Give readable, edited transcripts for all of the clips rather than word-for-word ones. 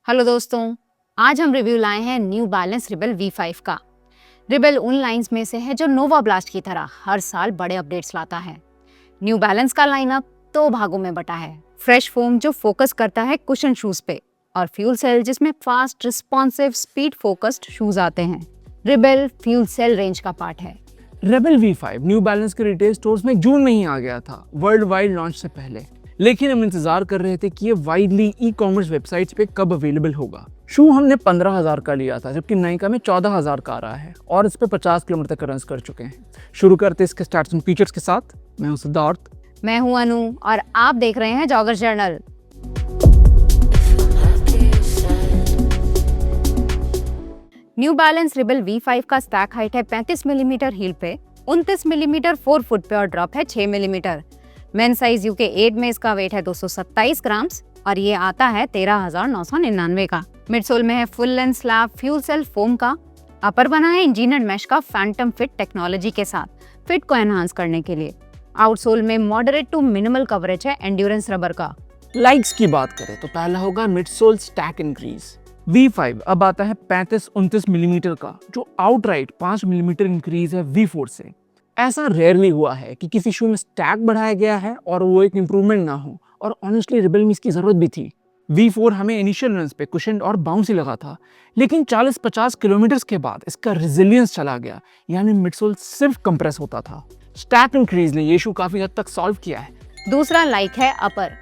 Hello दोस्तों, आज हम रिव्यू लाए हैं न्यू बैलेंस रिबेल V5 का। रिबेल उन लाइंस में से है जो नोवा ब्लास्ट की तरह हर साल बड़े अपडेट्स लाता है। न्यू बैलेंस का लाइनअप दो भागों में बटा है। फ्रेश फोम जो फोकस करता है कुशन शूज पे, और फ्यूल सेल जिसमें fast responsive speed focused shoes आते हैं। रिबेल फ्यूल सेल रेंज का पार्ट है। रेबेल V5 न्यू बैलेंस के रिटेल स्टोर्स में जून में ही आ गया था, वर्ल्ड वाइड लॉन्च से पहले। लेकिन हम इंतजार कर रहे थे कि ये वाइडली ई कॉमर्स वेबसाइट्स पे कब अवेलेबल होगा। शू हमने 15,000 का लिया था, जबकि नाइका में 14,000 का आ रहा है और इस पे 50 किलोमीटर तक रन कर चुके हैं। शुरू करते इसके स्टैट्स एंड फीचर्स के साथ। मैं हूं सिद्धार्थ। मैं हूं अनु और आप देख रहे हैं jogger journal. New balance rebel V5 का स्टैक हाइट है 35 मिलीमीटर हील पे, 29 मिलीमीटर 4 फुट पे और ड्रॉप है 6 मिलीमीटर। मेन साइज UK 8 में इसका वेट है 227 ग्राम्स और ये आता है 13,999 का। मिडसोल में है full length slab fuel cell foam का। अपर बना है इंजीनियर्ड मैश का फैंटम फिट टेक्नोलॉजी के साथ फिट को एनहांस करने के लिए। आउटसोल में मॉडरेट टू मिनिमल कवरेज है एंड्योरेंस रबर का। लाइक्स की बात करें तो पहला होगा मिडसोल स्टैक इंक्रीज। V5 अब आता है 35-29 मिलीमीटर का, जो आउटराइट 5 मिलीमीटर इंक्रीज है V4 से। ऐसा रेयरली हुआ है कि किसी शू में स्टैक बढ़ाया गया है और वो एक इंप्रूवमेंट ना हो, और ऑनेस्टली रिबेल में इसकी जरूरत भी थी। V4 हमें इनिशियल रन्स पे कुशन और बाउंसी लगा था, लेकिन 40-50 किलोमीटर के बाद इसका रेजिलियंस चला गया, यानी मिडसोल सिर्फ कंप्रेस होता था। स्टैक इंक्रीज ने ये शू काफी हद तक सॉल्व किया है। दूसरा लाइक है अपर।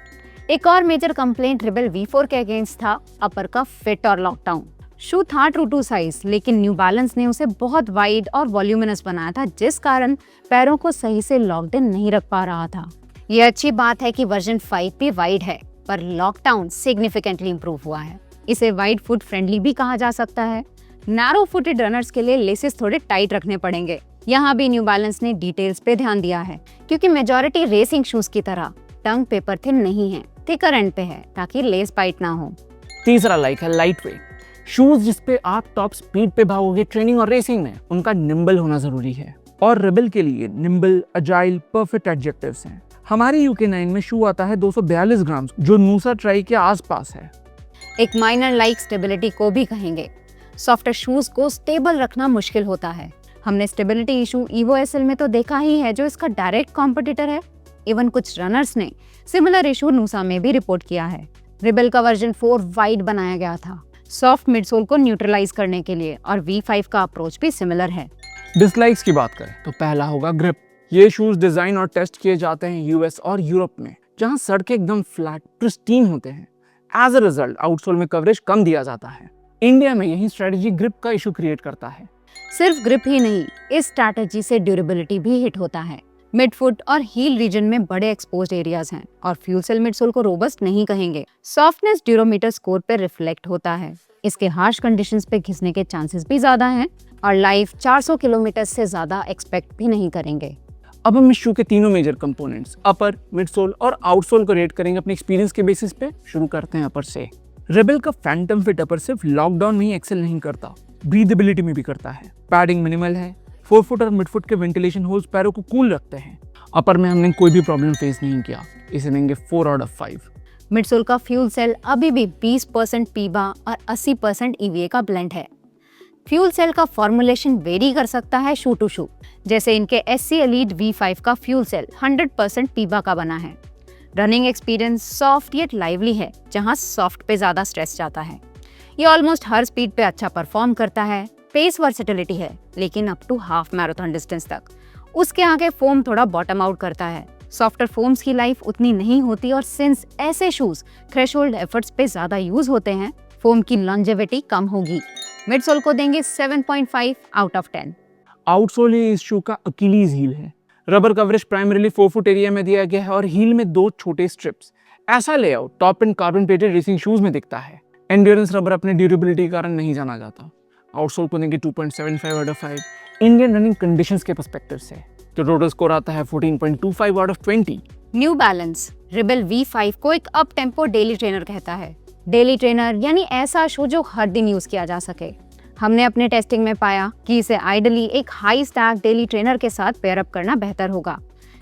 एक और मेजर कंप्लेंट रिबेल V4 के अगेंस्ट था अपर का फिट और लॉकडाउन। शू था ट्रू टू साइज, लेकिन न्यू बैलेंस ने उसे बहुत वाइड और वॉल्यूमिनस बनाया था, जिस कारण पैरों को सही से लॉक्ड इन नहीं रख पा रहा था। ये अच्छी बात है कि वर्जन 5 भी वाइड है, पर लॉकडाउन सिग्निफिकेंटली इंप्रूव हुआ है। इसे वाइड फुट फ्रेंडली भी कहा जा सकता है। नैरो फुटेड रनर्स के लिए लेसेस थोड़े टाइट रखने पड़ेंगे। यहाँ भी न्यू बैलेंस ने डिटेल्स पे ध्यान दिया है, क्योंकि मेजॉरिटी रेसिंग शूज की तरह टंग पेपर थिन नहीं है, थिकर एंड पे है, ताकि लेस बाइट ना हो। तीसरा लाइक है लाइट वेट। शूज जिसपे आप टॉप स्पीड पे भागोगे ट्रेनिंग और रेसिंग में, उनका निम्बल होना जरूरी है, और रिबेल के लिए निम्बल, अजाइल परफेक्ट एडजेक्टिव्स हैं। हमारी UK 9 में शू आता है 242 ग्राम, जो नूसा ट्राई के आसपास है। एक माइनर लाइक स्टेबिलिटी को भी कहेंगे। सॉफ्टर शूज को स्टेबल रखना मुश्किल होता है। हमने स्टेबिलिटी इशू EVO SL में तो देखा ही है, जो इसका डायरेक्ट कॉम्पिटिटर है। इवन कुछ रनर्स ने सिमिलर इशू नूसा में भी रिपोर्ट किया है। रिबेल का वर्जन 4 वाइड बनाया गया था, सॉफ्ट मिडसोल को न्यूट्रलाइज करने के लिए, और V5 का अप्रोच भी सिमिलर है। डिसलाइक्स की बात करें तो पहला होगा ग्रिप। ये शूज डिजाइन और टेस्ट किए जाते हैं US और यूरोप में, जहां सड़कें एकदम फ्लैट प्रिस्टीन होते हैं। एज अ रिजल्ट आउटसोल में कवरेज कम दिया जाता है। इंडिया में यही स्ट्रेटेजी ग्रिप का इशू क्रिएट करता है। सिर्फ ग्रिप ही नहीं, इस स्ट्रैटेजी से ड्यूरेबिलिटी भी हिट होता है। मिडफुट और हील रीजन में बड़े एक्सपोज्ड एरियाज हैं, और फ्यूल सेल मिडसोल को रोबस्ट नहीं कहेंगे। सॉफ्टनेस ड्यूरोमीटर स्कोर पे रिफ्लेक्ट होता है। इसके हार्श कंडीशंस पे घिसने के चांसेस भी ज्यादा हैं, और लाइफ 400 किलोमीटर से ज्यादा एक्सपेक्ट भी नहीं करेंगे। अब हम इस शू के तीनों मेजर कंपोनेंट्स अपर, मिडसोल और आउटसोल को रेट करेंगे अपने एक्सपीरियंस के बेसिस पे। शुरू करते हैं अपर से। रिबेल का फैंटम फिट अपर सिर्फ लॉकडाउन में ही एक्सेल नहीं करता, ब्रीदेबिलिटी में भी करता है। पैडिंग मिनिमल है। 4 फुट और मिड फुट के वेंटिलेशन होल्स पैरों को कूल रखते हैं। अपर में हमने कोई भी प्रॉब्लम फेस नहीं किया, इसे देंगे 4 आउट ऑफ 5। मिडसोल का फ्यूल सेल अभी भी 20% पीबा और 80% EVA का ब्लेंड है। फ्यूल सेल का फॉर्मुलेशन वेरी कर सकता है शू टू शू, जैसे इनके SC एलीट V5 का फ्यूल सेल 100% पीबा का बना है। Running experience soft yet lively है, जहां सॉफ्ट पे ज्यादा स्ट्रेस जाता है। ये ऑलमोस्ट हर स्पीड पे अच्छा परफॉर्म करता है। पेस वर्सेटिलिटी है, लेकिन up to half marathon distance तक। उसके आगे फोम थोड़ा बॉटम आउट करता है। सॉफ्टर फोम्स की लाइफ उतनी नहीं होती, और सिंस ऐसे शूज थ्रेशोल्ड एफर्ट्स पे ज्यादा यूज होते हैं, फोम की लॉन्जेविटी कम होगी। मिडसोल को देंगे 7.5 आउट ऑफ 10। आउटसोल ही इस शू का अकीलीज हील है। Rubber coverage primarily 4 foot area में दिया गया है, और हील में 2 छोटे स्ट्रिप्स। ऐसा layout top and carbon plated racing shoes में दिखता है। एंड्योरेंस रबर अपने ड्यूरेबिलिटी के कारण नहीं जाना जाता। आउटसोल को देंगे 2.75 out of 5 Indian running conditions के पर्सपेक्टिव से। तो टोटल स्कोर आता है 14.25 out of 20। New balance rebel V5 को एक अप टेम्पो डेली ट्रेनर कहता है। डेली ट्रेनर यानी ऐसा शू जो हर दिन यूज किया जा सके। हमने अपने टेस्टिंग में पाया कि इसे आइडली एक हाई स्टैक डेली ट्रेनर के साथ पेयर अप करना बेहतर होगा,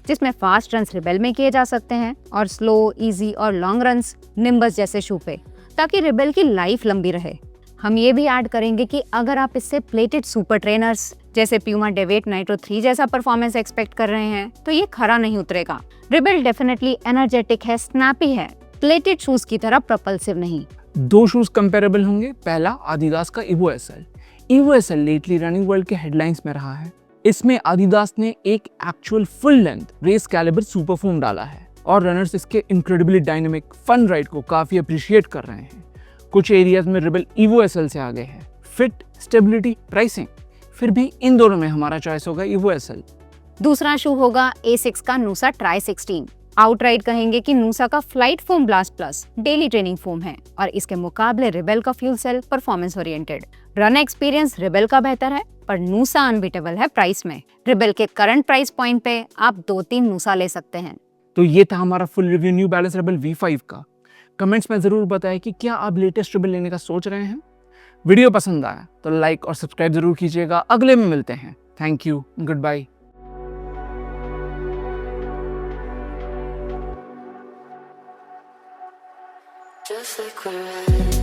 जिसमें फास्ट रन्स रिबेल में किए जा सकते हैं और स्लो, इजी और लॉन्ग रन्स निम्बस जैसे शू पे। ताकि रिबेल की लाइफ लंबी रहे। हम ये भी ऐड करेंगे कि अगर आप इससे प्लेटेड सुपर ट्रेनर्स जैसे प्यूमा डेविएट नाइट्रो 3 जैसा परफॉर्मेंस एक्सपेक्ट कर रहे हैं तो ये खरा नहीं उतरेगा। रिबेल डेफिनेटली एनर्जेटिक है, स्नैपी है, प्लेटेड शूज की तरह प्रपल्सिव नहीं। दो शूज कंपेरेबल होंगे। पहला आदिदास का Evo SL. Evo SL lately running world के हेडलाइंस में रहा है। इसमें आदिदास ने एक actual full length race calibre super foam डाला है और रनर्स इसके इनक्रेडिबली डायनेमिक फन राइड को काफी अप्रिशिएट कर रहे हैं। कुछ एरियाज में रिबेल इवो एसएल से आगे है, फिट, स्टेबिलिटी, प्राइसिंग। फिर भी इन दोनों में हमारा चॉइस होगा इवो एसएल। दूसरा शू होगा A6 का नूसा ट्राई 16। आउटराइट कहेंगे कि नूसा का flight foam blast plus daily training foam है और इसके मुकाबले रिबेल का fuel cell performance oriented. Run experience Rebel का बेहतर है पर नूसा अनबीटेबल है प्राइस में। रिबेल के करंट प्राइस पॉइंट पे आप 2-3 नूसा ले सकते हैं। तो ये था हमारा full review new balance rebel V5 का। कमेंट्स में जरूर बताएं कि क्या आप लेटेस्ट रिबेल लेने का सोच रहे हैं। वीडियो पसंद आया तो लाइक और सब्सक्राइब जरूर कीजिएगा। अगले में मिलते हैं। Thank you, good bye. Just like we're